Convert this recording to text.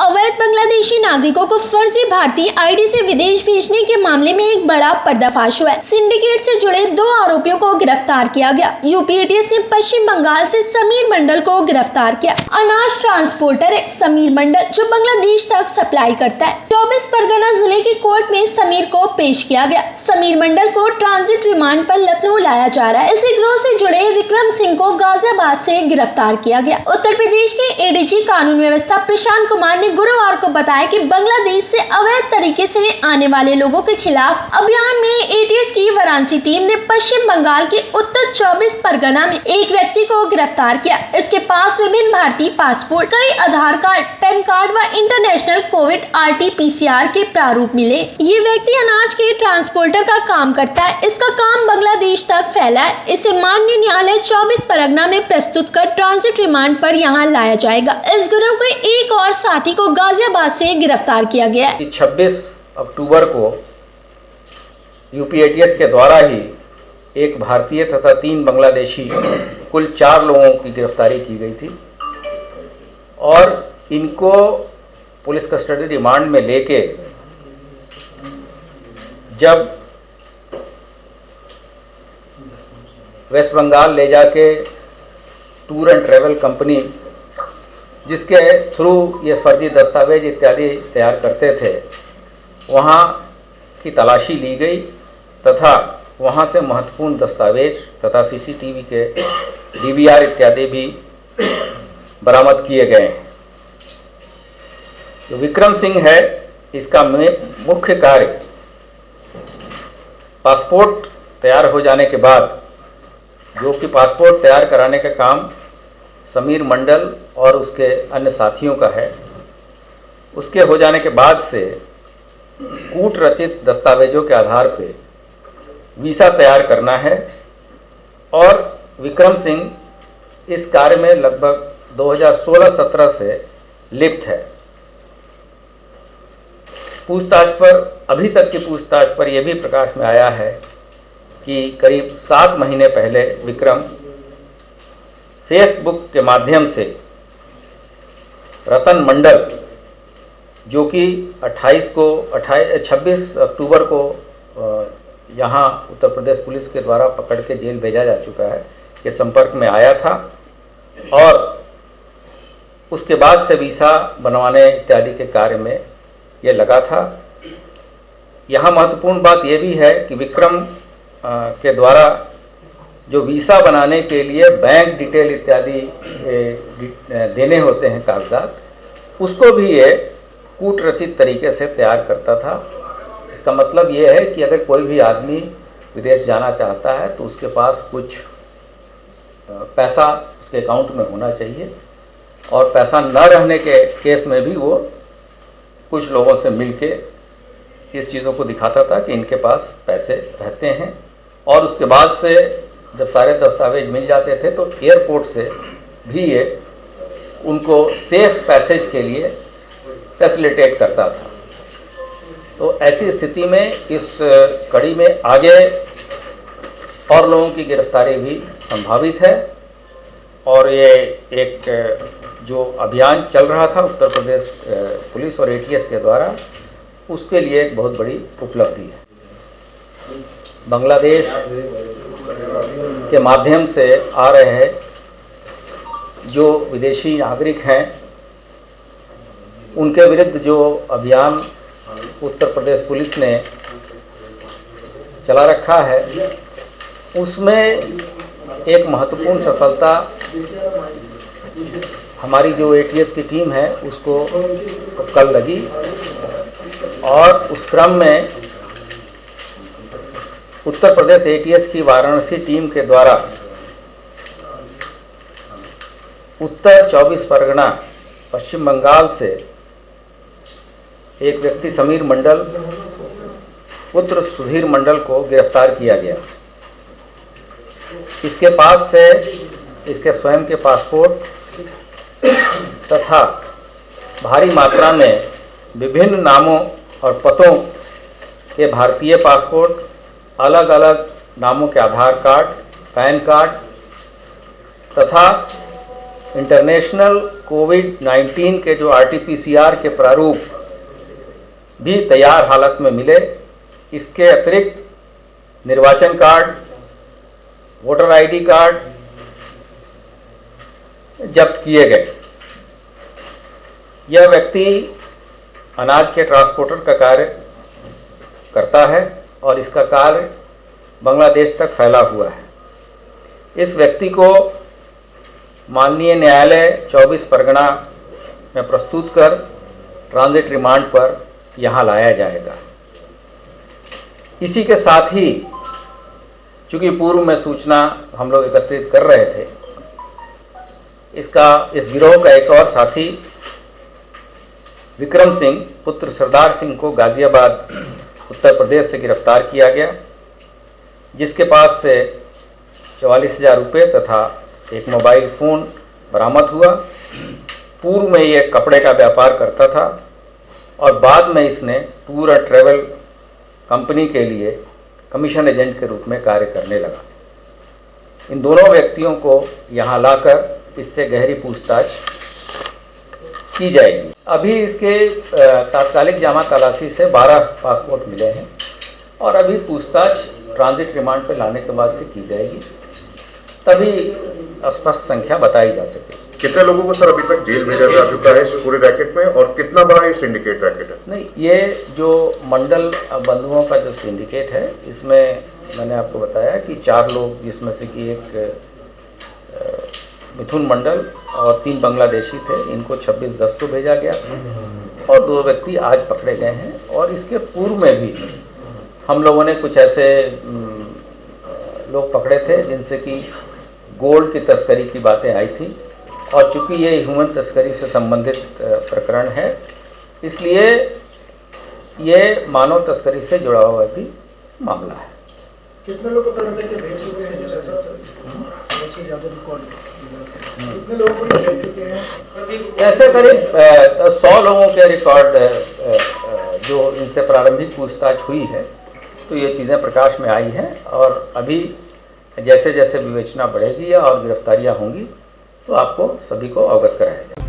अवैध बांग्लादेशी नागरिकों को फर्जी भारतीय आईडी से विदेश भेजने के मामले में एक बड़ा पर्दाफाश हुआ है। सिंडिकेट से जुड़े 2 आरोपियों को गिरफ्तार किया गया। यूपी एटीएस ने पश्चिम बंगाल से समीर मंडल को गिरफ्तार किया। अनाज ट्रांसपोर्टर है समीर मंडल, जो बांग्लादेश तक सप्लाई करता है। 24 परगना जिले की कोर्ट में समीर को पेश किया गया। समीर मंडल को ट्रांजिट रिमांड पर लखनऊ लाया जा रहा है। इसी गिरोह से जुड़े विक्रम सिंह को गाजियाबाद से गिरफ्तार किया गया। उत्तर प्रदेश के एडीजी कानून व्यवस्था प्रशांत कुमार ने गुरुवार को बताया कि बांग्लादेश से अवैध तरीके से आने वाले लोगों के खिलाफ अभियान में एटीएस की वाराणसी टीम ने पश्चिम बंगाल के उत्तर 24 परगना में एक व्यक्ति को गिरफ्तार किया। इसके पास विभिन्न भारतीय पासपोर्ट, कई आधार कार्ड, पैन कार्ड व इंटरनेशनल कोविड RT-PCR के प्रारूप मिले। ये व्यक्ति अनाज के ट्रांसपोर्टर का काम करता है। इसका काम बांग्लादेश तक फैला है। इसे माननीय न्यायालय 24 परगना में प्रस्तुत कर ट्रांजिट रिमांड पर यहाँ लाया जाएगा। इस गिरोह के एक और साथी को गाजियाबाद से गिरफ्तार किया गया। 26 अक्टूबर को यूपी एटीएस के द्वारा ही एक भारतीय तथा 3 बांग्लादेशी कुल 4 लोगों की गिरफ्तारी की गई थी और इनको पुलिस कस्टडी रिमांड में लेके जब वेस्ट बंगाल ले जाके टूर एंड ट्रैवल कंपनी जिसके थ्रू ये फर्जी दस्तावेज इत्यादि तैयार करते थे, वहाँ की तलाशी ली गई तथा वहाँ से महत्वपूर्ण दस्तावेज तथा सीसीटीवी के DVR इत्यादि भी बरामद किए गए हैं। जो विक्रम सिंह है, इसका मुख्य कार्य पासपोर्ट तैयार हो जाने के बाद, जो कि पासपोर्ट तैयार कराने का काम समीर मंडल और उसके अन्य साथियों का है, उसके हो जाने के बाद से कूट रचित दस्तावेजों के आधार पे वीज़ा तैयार करना है और विक्रम सिंह इस कार्य में लगभग 2016-17 से लिप्त है। पूछताछ पर, अभी तक की पूछताछ पर यह भी प्रकाश में आया है कि करीब 7 महीने पहले विक्रम फेसबुक के माध्यम से रतन मंडल, जो कि 26 अक्टूबर को यहाँ उत्तर प्रदेश पुलिस के द्वारा पकड़ के जेल भेजा जा चुका है, के संपर्क में आया था और उसके बाद से वीज़ा बनवाने इत्यादि के कार्य में ये लगा था। यहाँ महत्वपूर्ण बात यह भी है कि विक्रम के द्वारा जो वीज़ा बनाने के लिए बैंक डिटेल इत्यादि देने होते हैं कागजात, उसको भी ये कूट रचित तरीके से तैयार करता था। इसका मतलब ये है कि अगर कोई भी आदमी विदेश जाना चाहता है तो उसके पास कुछ पैसा उसके अकाउंट में होना चाहिए और पैसा न रहने के केस में भी वो कुछ लोगों से मिलके इस चीज़ों को दिखाता था कि इनके पास पैसे रहते हैं और उसके बाद से जब सारे दस्तावेज मिल जाते थे तो एयरपोर्ट से भी ये उनको सेफ पैसेज के लिए फैसिलिटेट करता था। तो ऐसी स्थिति में इस कड़ी में आगे और लोगों की गिरफ्तारी भी संभावित है और ये एक जो अभियान चल रहा था उत्तर प्रदेश पुलिस और एटीएस के द्वारा, उसके लिए एक बहुत बड़ी उपलब्धि है। बांग्लादेश के माध्यम से आ रहे हैं जो विदेशी नागरिक हैं, उनके विरुद्ध जो अभियान उत्तर प्रदेश पुलिस ने चला रखा है, उसमें एक महत्वपूर्ण सफलता हमारी जो एटीएस की टीम है उसको कल लगी और उस क्रम में उत्तर प्रदेश एटीएस की वाराणसी टीम के द्वारा उत्तर 24 परगना पश्चिम बंगाल से एक व्यक्ति समीर मंडल पुत्र सुधीर मंडल को गिरफ्तार किया गया। इसके पास से इसके स्वयं के पासपोर्ट तथा भारी मात्रा में विभिन्न नामों और पतों के भारतीय पासपोर्ट, अलग अलग नामों के आधार कार्ड, पैन कार्ड तथा इंटरनेशनल कोविड-19 के जो RT-PCR के प्रारूप भी तैयार हालत में मिले। इसके अतिरिक्त निर्वाचन कार्ड, वोटर ID कार्ड जब्त किए गए। यह व्यक्ति अनाज के ट्रांसपोर्टर का कार्य करता है और इसका कार्य बांग्लादेश तक फैला हुआ है। इस व्यक्ति को माननीय न्यायालय 24 परगना में प्रस्तुत कर ट्रांजिट रिमांड पर यहाँ लाया जाएगा। इसी के साथ ही चूँकि पूर्व में सूचना हम लोग एकत्रित कर रहे थे, इस गिरोह का एक और साथी विक्रम सिंह पुत्र सरदार सिंह को गाजियाबाद उत्तर प्रदेश से गिरफ्तार किया गया, जिसके पास से 44,000 रुपये तथा एक मोबाइल फ़ोन बरामद हुआ। पूर्व में ये कपड़े का व्यापार करता था और बाद में इसने टूर और ट्रैवल कंपनी के लिए कमीशन एजेंट के रूप में कार्य करने लगा। इन दोनों व्यक्तियों को यहाँ लाकर इससे गहरी पूछताछ की जाएगी। अभी इसके तात्कालिक जामा तलाशी से 12 पासपोर्ट मिले हैं और अभी पूछताछ ट्रांजिट रिमांड पर लाने के बाद से की जाएगी, तभी स्पष्ट संख्या बताई जा सके। कितने लोगों को सर अभी तक जेल भेजा जा चुका है इस पूरे रैकेट में, और कितना बड़ा ये सिंडिकेट रैकेट है? नहीं, ये जो मंडल बंधुओं का जो सिंडिकेट है, इसमें मैंने आपको बताया कि 4 लोग, जिसमें से कि एक मिथुन मंडल और 3 बांग्लादेशी थे, इनको 26/10 को भेजा गया और 2 व्यक्ति आज पकड़े गए हैं। और इसके पूर्व में भी हम लोगों ने कुछ ऐसे लोग पकड़े थे जिनसे कि गोल्ड की तस्करी की बातें आई थी, और चूंकि ये ह्यूमन तस्करी से संबंधित प्रकरण है, इसलिए ये मानव तस्करी से जुड़ा हुआ भी मामला है। कितने लोगों को भेज चुके हैं? कितने लोगों को भेज चुके हैं? ऐसे करीब 100 लोगों के रिकॉर्ड जो इनसे प्रारंभिक पूछताछ हुई है, तो ये चीज़ें प्रकाश में आई हैं और अभी जैसे जैसे विवेचना बढ़ेगी और गिरफ्तारियां होंगी तो आपको सभी को अवगत कराया जाएगा।